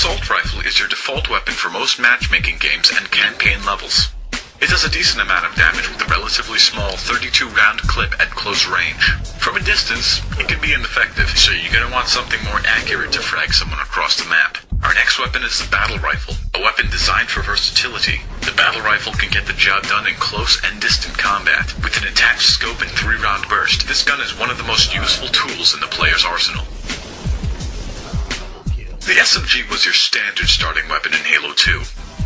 assault rifle is your default weapon for most matchmaking games and campaign levels. It does a decent amount of damage with a relatively small 32-round clip at close range. From a distance, it can be ineffective, so you're going to want something more accurate to frag someone across the map. Our next weapon is the battle rifle, a weapon designed for versatility. The battle rifle can get the job done in close and distant combat. With an attached scope and 3-round burst, this gun is one of the most useful tools in the player's arsenal. The SMG was your standard starting weapon in Halo 2.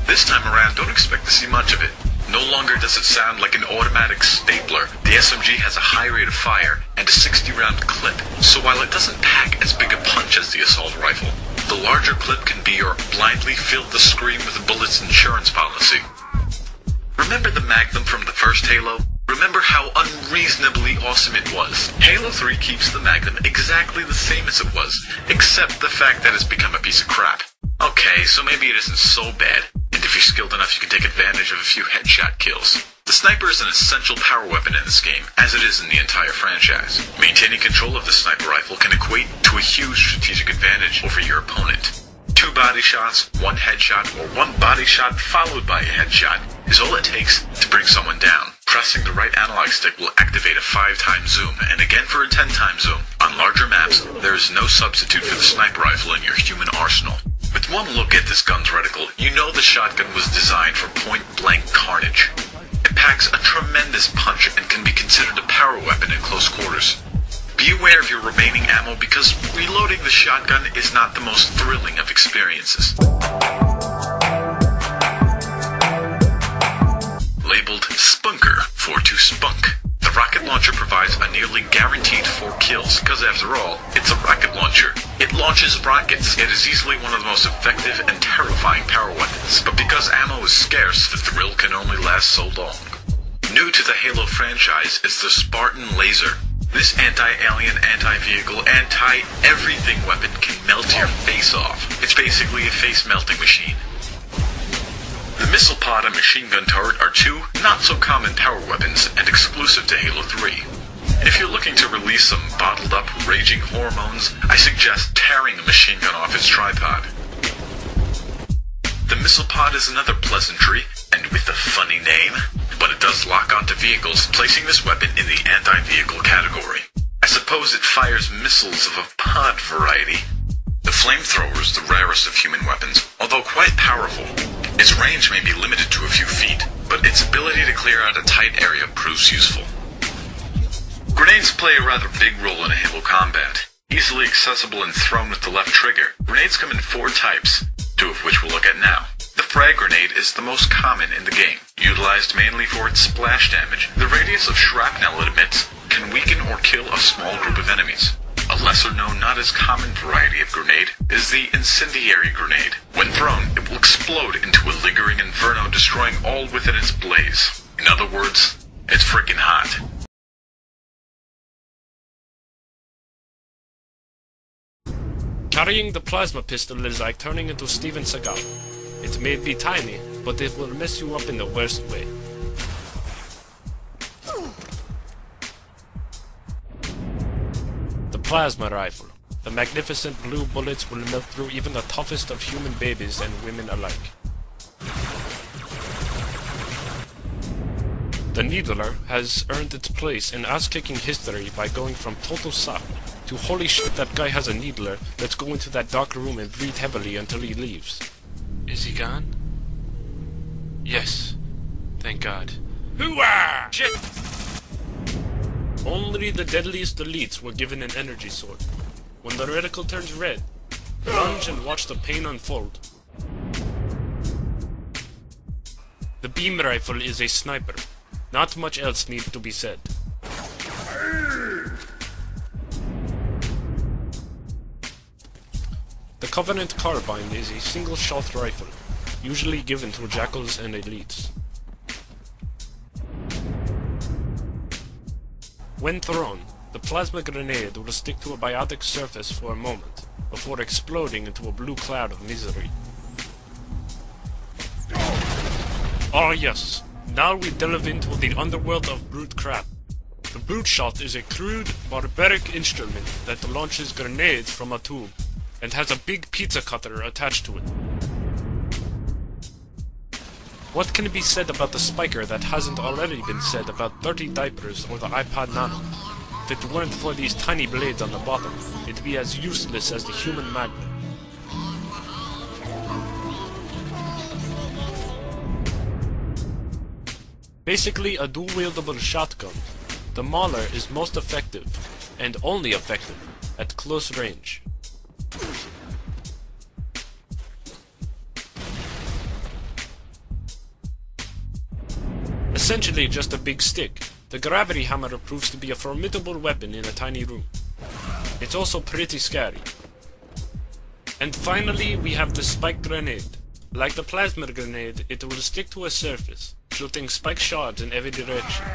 This time around, don't expect to see much of it. No longer does it sound like an automatic stapler. The SMG has a high rate of fire and a 60-round clip, so while it doesn't pack as big a punch as the assault rifle, the larger clip can be your blindly fill the screen with bullets insurance policy. Remember the Magnum from the first Halo? Remember how unreasonably awesome it was? Halo 3 keeps the Magnum exactly the same as it was, except the fact that it's become a piece of crap. Okay, so maybe it isn't so bad, and if you're skilled enough you can take advantage of a few headshot kills. The sniper is an essential power weapon in this game, as it is in the entire franchise. Maintaining control of the sniper rifle can equate to a huge strategic advantage over your opponent. 2 body shots, 1 headshot, or 1 body shot followed by a headshot is all it takes to bring someone down. Pressing the right analog stick will activate a 5-time zoom, and again for a 10-time zoom. On larger maps, there is no substitute for the sniper rifle in your human arsenal. With one look at this gun's reticle, you know the shotgun was designed for point-blank carnage. It packs a tremendous punch and can be considered a power weapon in close quarters. Be aware of your remaining ammo because reloading the shotgun is not the most thrilling of experiences. Labeled Spunker for to spunk, the rocket launcher provides a nearly guaranteed 4 kills because after all, it's a rocket launcher. It launches rockets. It is easily one of the most effective and terrifying power weapons, but because ammo is scarce, the thrill can only last so long. New to the Halo franchise is the Spartan Laser. This anti-alien, anti-vehicle, anti-everything weapon can melt your face off. It's basically a face-melting machine. The missile pod and machine gun turret are 2 not-so-common power weapons and exclusive to Halo 3. If you're looking to release some bottled-up, raging hormones, I suggest tearing the machine gun off its tripod. The missile pod is another pleasantry, and with a funny name, but it does lock onto vehicles, placing this weapon in the anti-vehicle category. I suppose it fires missiles of a pod variety. The flamethrower is the rarest of human weapons, although quite powerful. Its range may be limited to a few feet, but its ability to clear out a tight area proves useful. Grenades play a rather big role in Halo combat. Easily accessible and thrown with the left trigger, grenades come in 4 types, 2 of which we'll look at now. The frag grenade is the most common in the game, utilized mainly for its splash damage. The radius of shrapnel it emits can weaken or kill a small group of enemies. A lesser-known, not as common variety of grenade is the incendiary grenade. When thrown, it will explode into a lingering inferno, destroying all within its blaze. In other words, it's frickin' hot. Carrying the plasma pistol is like turning into Steven Seagal. It may be tiny, but it will mess you up in the worst way. The plasma rifle. The magnificent blue bullets will melt through even the toughest of human babies and women alike. The Needler has earned its place in ass-kicking history by going from total suck to holy shit, that guy has a needler, let's go into that dark room and breathe heavily until he leaves. Is he gone? Yes. Thank God. Hooah! Shit! Only the deadliest elites were given an energy sword. When the reticle turns red, plunge and watch the pain unfold. The beam rifle is a sniper. Not much else needs to be said. The Covenant carbine is a single-shot rifle, usually given to jackals and elites. When thrown, the plasma grenade will stick to a biotic surface for a moment, before exploding into a blue cloud of misery. Ah yes, now we delve into the underworld of brute crap. The brute shot is a crude, barbaric instrument that launches grenades from a tube. and has a big pizza cutter attached to it. What can be said about the spiker that hasn't already been said about dirty diapers or the iPod Nano? If it weren't for these tiny blades on the bottom, it'd be as useless as the human magnet. Basically a dual-wieldable shotgun, the Mauler is most effective, and only effective, at close range. Essentially just a big stick, the gravity hammer proves to be a formidable weapon in a tiny room. It's also pretty scary. And finally we have the spike grenade. Like the plasma grenade, it will stick to a surface, shooting spike shards in every direction.